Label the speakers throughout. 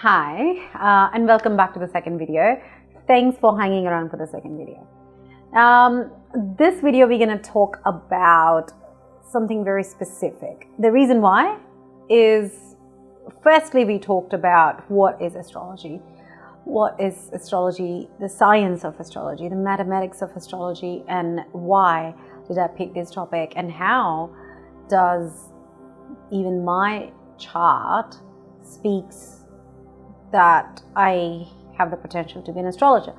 Speaker 1: Hi, and welcome back to the second video. Thanks for hanging around for the second video. This video we're going to talk about something very specific. The reason why is, firstly, we talked about what is astrology. What is astrology, the science of astrology, the mathematics of astrology, and why did I pick this topic, and how does even my chart speaks that I have the potential to be an astrologer.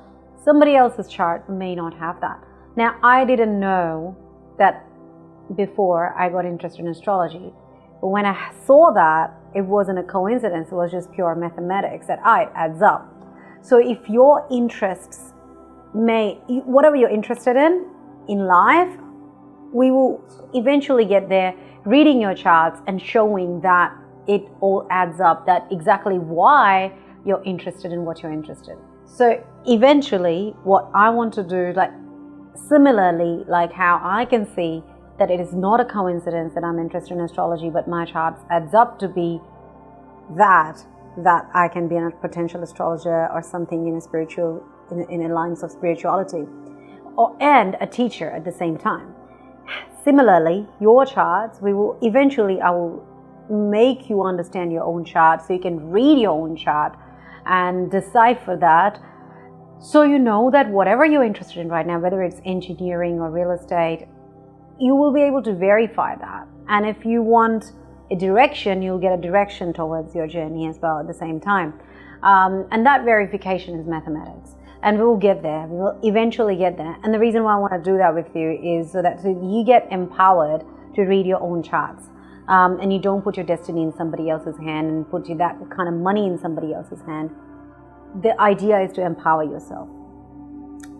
Speaker 1: Somebody else's chart may not have that. Now, I didn't know that before I got interested in astrology, but when I saw that, it wasn't a coincidence, it was just pure mathematics that it adds up. So if your interests whatever you're interested in life, we will eventually get there reading your charts and showing that it all adds up, that exactly why you're interested in what you're interested in. So eventually what I want to do, similarly, like how I can see that it is not a coincidence that I'm interested in astrology, but my charts adds up to be that I can be a potential astrologer or something in a lines of spirituality, and a teacher at the same time. Similarly, your charts, I will make you understand your own chart so you can read your own chart and decipher that, so you know that whatever you're interested in right now, whether it's engineering or real estate, you will be able to verify that. And if you want a direction, you'll get a direction towards your journey as well at the same time. And that verification is mathematics. And we will get there. We will eventually get there. And the reason why I want to do that with you is so that you get empowered to read your own charts. And you don't put your destiny in somebody else's hand and put that kind of money in somebody else's hand. The idea is to empower yourself.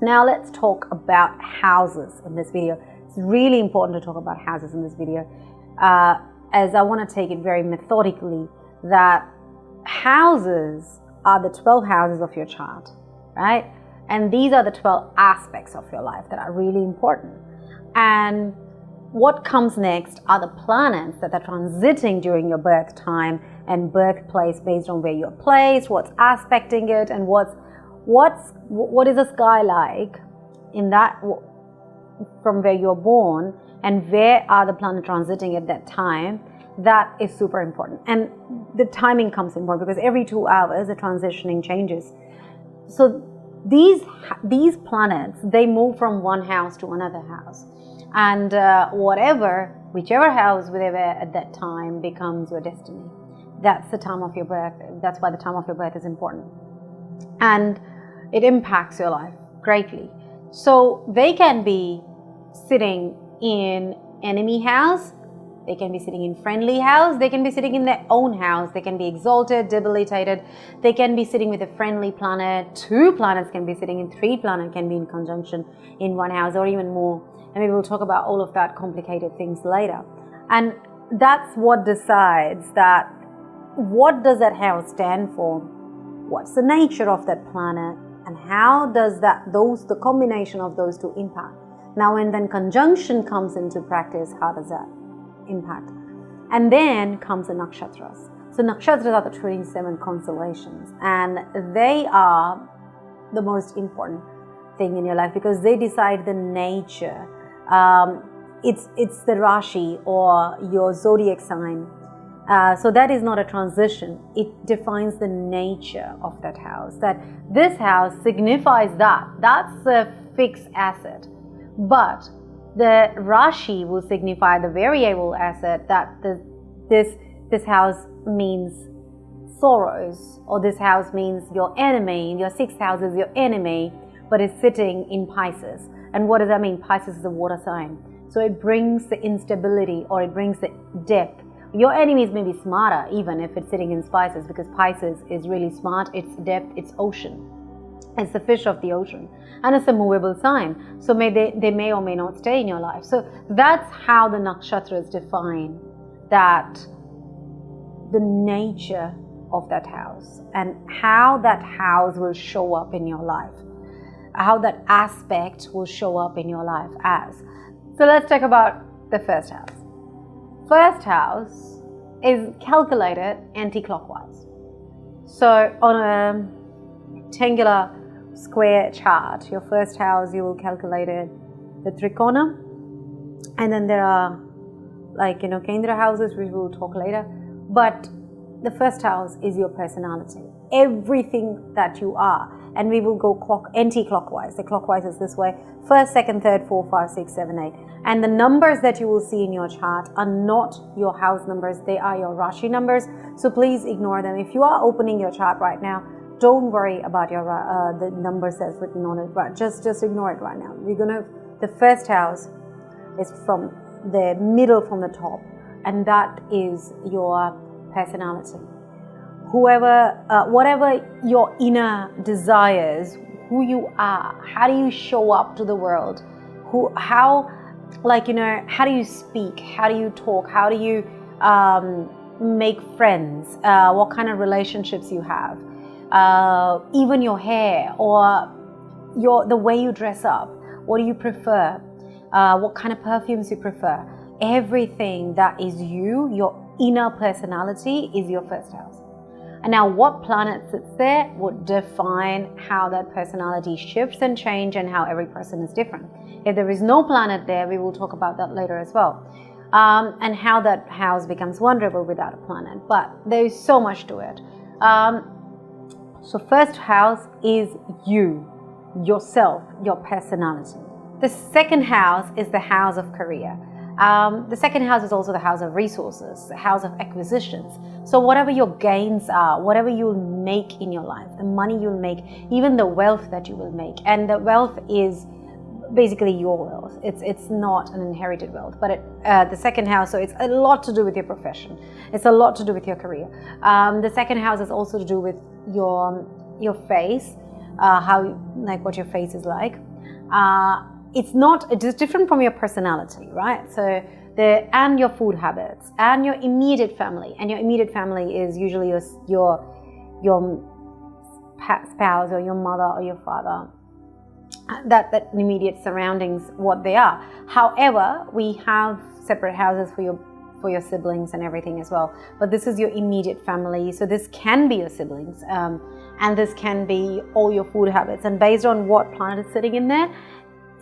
Speaker 1: Now let's talk about houses in this video. It's really important to talk about houses in this video, as I want to take it very methodically, that houses are the 12 houses of your chart, right? And these are the 12 aspects of your life that are really important. And what comes next are the planets that are transiting during your birth time and birthplace, based on where you're placed, what's aspecting it, and what is the sky like in that from where you're born, and where are the planets transiting at that time. That is super important. And the timing comes important because every 2 hours the transitioning changes. So these planets, they move from one house to another house. And whichever house they were at that time becomes your destiny. That's the time of your birth. That's why the time of your birth is important. And it impacts your life greatly. So they can be sitting in enemy house, they can be sitting in friendly house, they can be sitting in their own house, they can be exalted, debilitated, they can be sitting with a friendly planet, 2 planets can be sitting in, 3 planets can be in conjunction in one house, or even more. And maybe we'll talk about all of that complicated things later. And that's what decides that what does that house stand for, what's the nature of that planet, and how does the combination of those 2 impact. Now when then conjunction comes into practice, how does that impact? And then comes the nakshatras. So nakshatras are the 27 constellations, and they are the most important thing in your life because they decide the nature. It's the Rashi or your zodiac sign. So that is not a transition. It defines the nature of that house. That this house signifies that. That's a fixed asset. But the Rashi will signify the variable asset, that this house means sorrows, or this house means your enemy. Your 6th house is your enemy, but it's sitting in Pisces. And what does that mean? Pisces is a water sign. So it brings the instability, or it brings the depth. Your enemies may be smarter even if it's sitting in Pisces, because Pisces is really smart. It's depth, it's ocean. It's the fish of the ocean. And it's a movable sign. So they may or may not stay in your life. So that's how the nakshatras define that, the nature of that house, and how that house will show up in your life, how that aspect will show up in your life as. So let's talk about the first house. First house is calculated anti-clockwise. So on a rectangular square chart, your first house, you will calculate it, the trikona, and then there are Kendra houses, which we'll talk later. But the first house is your personality, everything that you are. And we will go anti-clockwise. The clockwise is this way: first, second, third, 4, 5, 6, 7, 8. And the numbers that you will see in your chart are not your house numbers, they are your Rashi numbers. So please ignore them. If you are opening your chart right now, don't worry about your the numbers that's written on it. Right? Just ignore it right now. The first house is from the middle, from the top, and that is your personality. Whatever your inner desires, who you are, how do you show up to the world, how do you speak, how do you talk, how do you make friends, what kind of relationships you have, even your hair or the way you dress up, what do you prefer, what kind of perfumes you prefer. Everything that is you, your inner personality, is your first house. And now what planet sits there would define how that personality shifts and change, and how every person is different. If there is no planet there, we will talk about that later as well, and how that house becomes vulnerable without a planet. But there is so much to it. So first house is you, yourself, your personality. The second house is the house of career. The second house is also the house of resources, the house of acquisitions. So whatever your gains are, whatever you'll make in your life, the money you'll make, even the wealth that you will make. And the wealth is basically your wealth. It's not an inherited wealth, but the second house, so it's a lot to do with your profession. It's a lot to do with your career. The second house is also to do with your face, what your face is like. It is different from your personality, right? So and your food habits and your immediate family. And your immediate family is usually your spouse or your mother or your father. That immediate surroundings, what they are. However, we have separate houses for your siblings and everything as well. But this is your immediate family. So this can be your siblings, and this can be all your food habits. And based on what planet is sitting in there,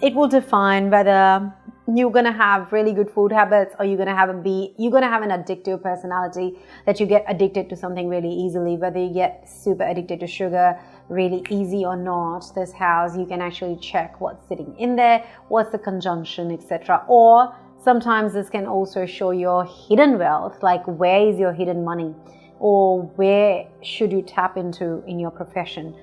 Speaker 1: it will define whether you're going to have really good food habits, or you're going to have an addictive personality, that you get addicted to something really easily, whether you get super addicted to sugar really easy or not. This house, you can actually check what's sitting in there, what's the conjunction, etc. Or sometimes this can also show your hidden wealth, like where is your hidden money, or where should you tap into in your profession,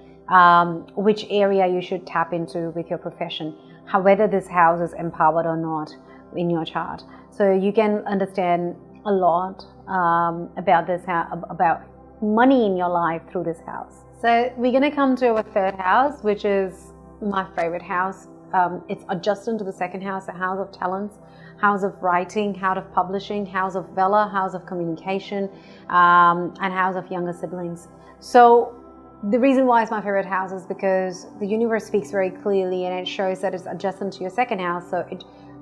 Speaker 1: which area you should tap into with your profession, whether this house is empowered or not in your chart. So you can understand a lot about this, about money in your life through this house. So we're going to come to our third house, which is my favorite house. It's adjacent to the second house, the house of talents, house of writing, house of publishing, house of Vela, house of communication, and house of younger siblings. So the reason why it's my favorite house is because the universe speaks very clearly, and it shows that it's adjacent to your second house. So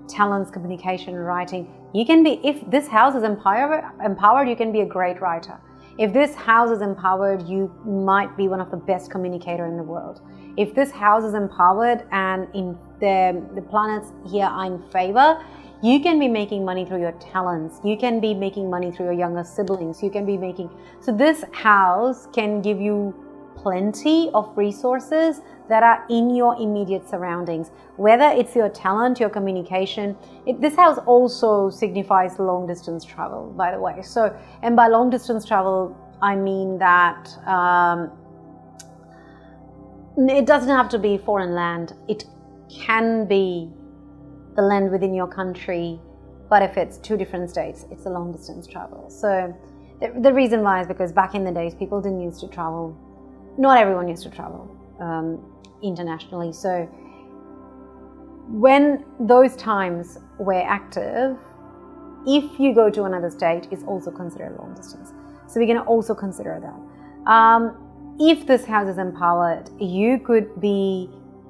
Speaker 1: talents, communication, writing. You can be, if this house is empowered, you can be a great writer. If this house is empowered, you might be one of the best communicator in the world. If this house is empowered and in the planets here are in favor, you can be making money through your talents. You can be making money through your younger siblings. So this house can give you plenty of resources that are in your immediate surroundings, whether it's your talent, your communication. This house also signifies long distance travel, by the way. So, and by long distance travel, I mean that it doesn't have to be foreign land. It can be the land within your country, but if it's two different states, it's a long distance travel. So the reason why is because back in the days, people didn't used to travel. Not everyone used to travel internationally. So when those times were active, if you go to another state, it's also considered long distance. So we're going to also consider that. If this house is empowered, you could be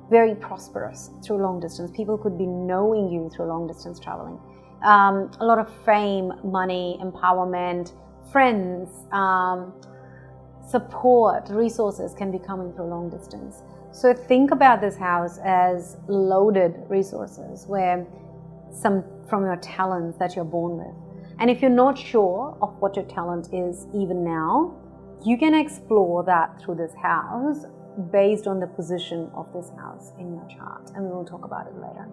Speaker 1: very prosperous through long distance. People could be knowing you through long distance traveling. A lot of fame, money, empowerment, friends, support, resources can be coming through long distance. So think about this house as loaded resources, where some from your talents that you're born with. And if you're not sure of what your talent is even now, you can explore that through this house based on the position of this house in your chart. And we will talk about it later.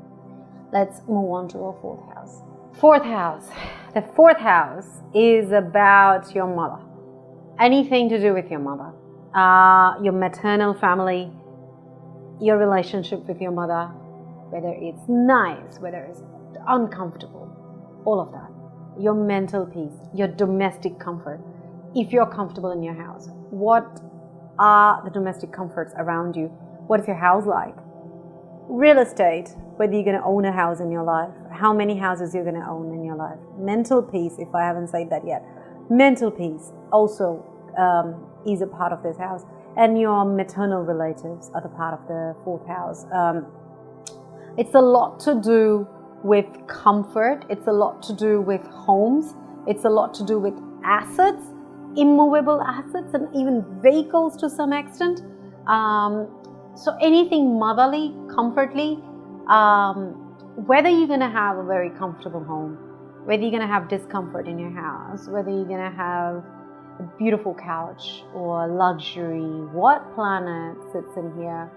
Speaker 1: Let's move on to our fourth house. Fourth house. The fourth house is about your mother. Anything to do with your mother. Your maternal family, your relationship with your mother, whether it's nice, whether it's uncomfortable, all of that. Your mental peace, your domestic comfort. If you're comfortable in your house, what are the domestic comforts around you? What is your house like? Real estate, whether you're going to own a house in your life, how many houses you're going to own in your life. Mental peace, if I haven't said that yet. Mental peace also is a part of this house. And your maternal relatives are the part of the fourth house. It's a lot to do with comfort. It's a lot to do with homes. It's a lot to do with assets, immovable assets, and even vehicles to some extent. So anything motherly, comfortly, whether you're going to have a very comfortable home, whether you're going to have discomfort in your house, whether you're going to have a beautiful couch or luxury, what planet sits in here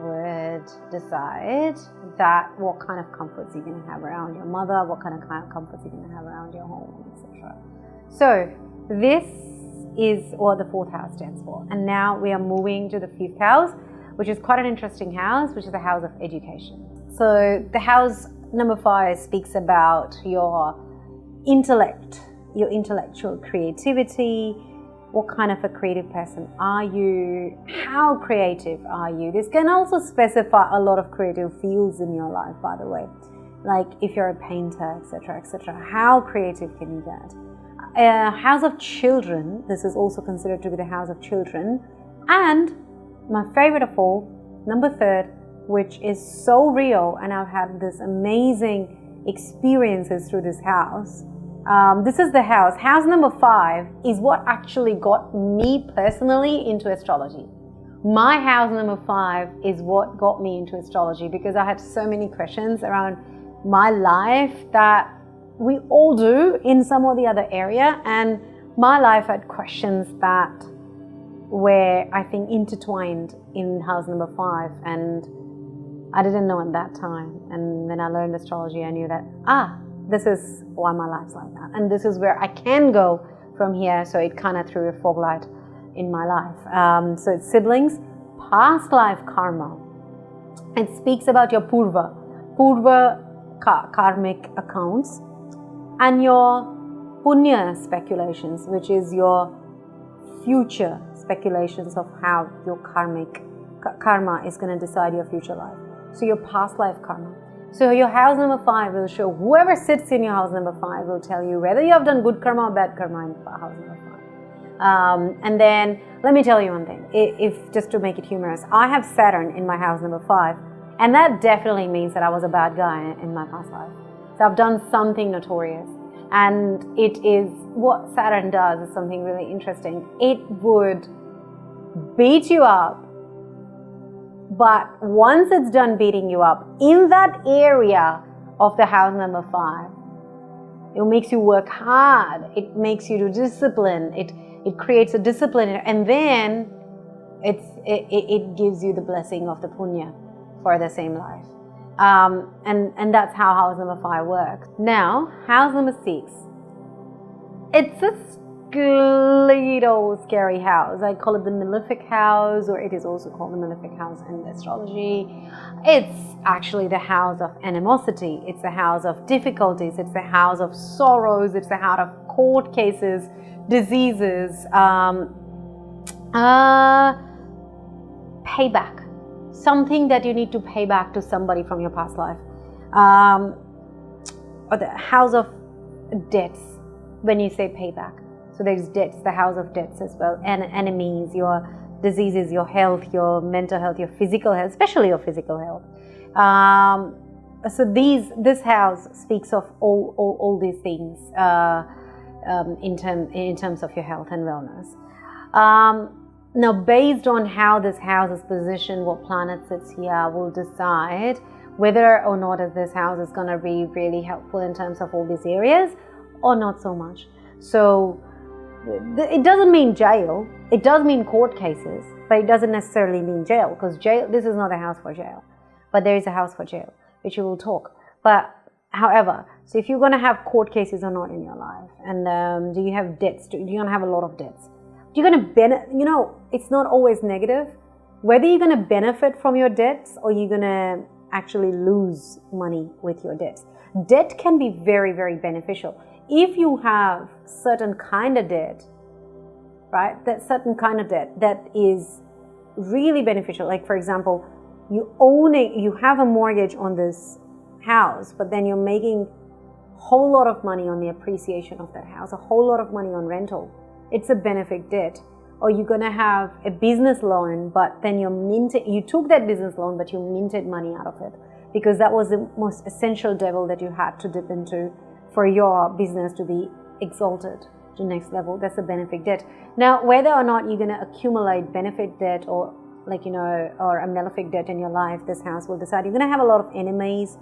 Speaker 1: would decide that what kind of comforts you're going to have around your mother, what kind of comforts you're going to have around your home, etc. So this is what the fourth house stands for. And now we are moving to the fifth house, which is quite an interesting house, which is the house of education. So the house number 5 speaks about your intellect, your intellectual creativity. What kind of a creative person are you? How creative are you? This can also specify a lot of creative fields in your life, by the way. Like if you're a painter, etc., etc. How creative can you get? House of children. This is also considered to be the house of children. And my favorite of all, number 3, which is so real, and I've had this amazing experiences through this house. This is the house. House number 5 is what actually got me personally into astrology. My house number 5 is what got me into astrology, because I had so many questions around my life that we all do in some or the other area. And my life had questions that were, I think, intertwined in house number 5. And I didn't know at that time. And when I learned astrology, I knew that, this is why my life's like that. And this is where I can go from here. So it kind of threw a fog light in my life. So it's siblings, past life karma. It speaks about your purva karmic accounts, and your punya speculations, which is your future speculations of how your karma is going to decide your future life. So your past life karma. So your house number 5 will show, whoever sits in your house number 5 will tell you whether you have done good karma or bad karma in house number 5. And then let me tell you one thing, if just to make it humorous, I have Saturn in my house number 5, and that definitely means that I was a bad guy in my past life. So I've done something notorious, and it is what Saturn does is something really interesting. It would beat you up, but once it's done beating you up in that area of the house number 5, it makes you work hard. It makes you do discipline. It creates a discipline, and then it gives you the blessing of the punya for the same life. And that's how house number 5 works. Now, house number 6. It's a little scary house. I call it the malefic house, or it is also called the malefic house in astrology. It's actually the house of animosity. It's the house of difficulties. It's the house of sorrows. It's the house of court cases, diseases, payback. Something that you need to pay back to somebody from your past life. Or the house of debts, when you say payback. So there's debts, the house of debts as well, and enemies, your diseases, your health, your mental health, your physical health, especially your physical health. So this house speaks of all these things in terms of your health and wellness. Now, based on how this house is positioned, what planet sits here will decide whether or not this house is going to be really helpful in terms of all these areas or not so much. So it doesn't mean jail. It does mean court cases, but it doesn't necessarily mean jail, because jail, this is not a house for jail, but there is a house for jail, which we will talk. But however, so if you're going to have court cases or not in your life, and do you have debts? You're going to have a lot of debts. You're going to benefit, it's not always negative. Whether you're going to benefit from your debts or you're going to actually lose money with your debts. Debt can be very, very beneficial. If you have certain kind of debt, right, that certain kind of debt that is really beneficial, like for example, you have a mortgage on this house, but then you're making a whole lot of money on the appreciation of that house, a whole lot of money on rental. It's a benefit debt. Or you're going to have a business loan, but then you took that business loan, but you minted money out of it, because that was the most essential devil that you had to dip into for your business to be exalted to the next level. That's a benefit debt. Now, whether or not you're going to accumulate benefit debt or or a malefic debt in your life, this house will decide. You're going to have a lot of enemies,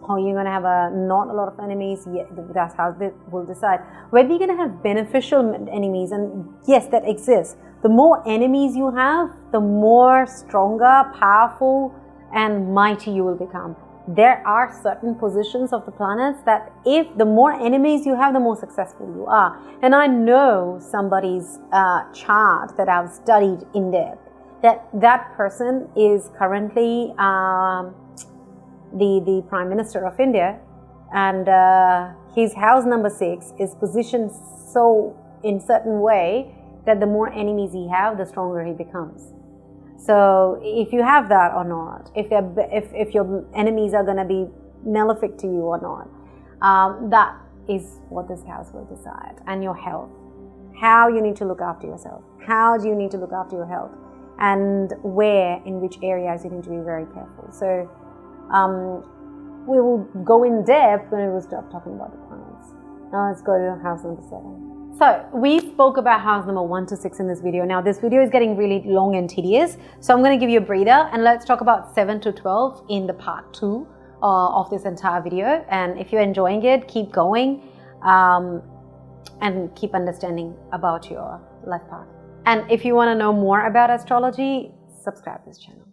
Speaker 1: or you're going to have not a lot of enemies. That's how they will decide. Whether you're going to have beneficial enemies, and yes, that exists. The more enemies you have, the more stronger, powerful, and mighty you will become. There are certain positions of the planets that if the more enemies you have, the more successful you are. And I know somebody's chart that I've studied in depth, that person is currently the Prime Minister of India, and his house number 6 is positioned so in certain way that the more enemies he have, the stronger he becomes. So if you have that or not, if your enemies are going to be malefic to you or not, that is what this house will decide. And your health, how you need to look after yourself, how do you need to look after your health, and in which areas you need to be very careful. So we will go in depth when we will start talking about the planets. Now let's go to house number 7. So we spoke about house number 1 to 6 in this video. Now this video is getting really long and tedious, so I'm going to give you a breather, and let's talk about 7 to 12 in the part 2 of this entire video. And if you're enjoying it, keep going and keep understanding about your life path. And if you want to know more about astrology, subscribe to this channel.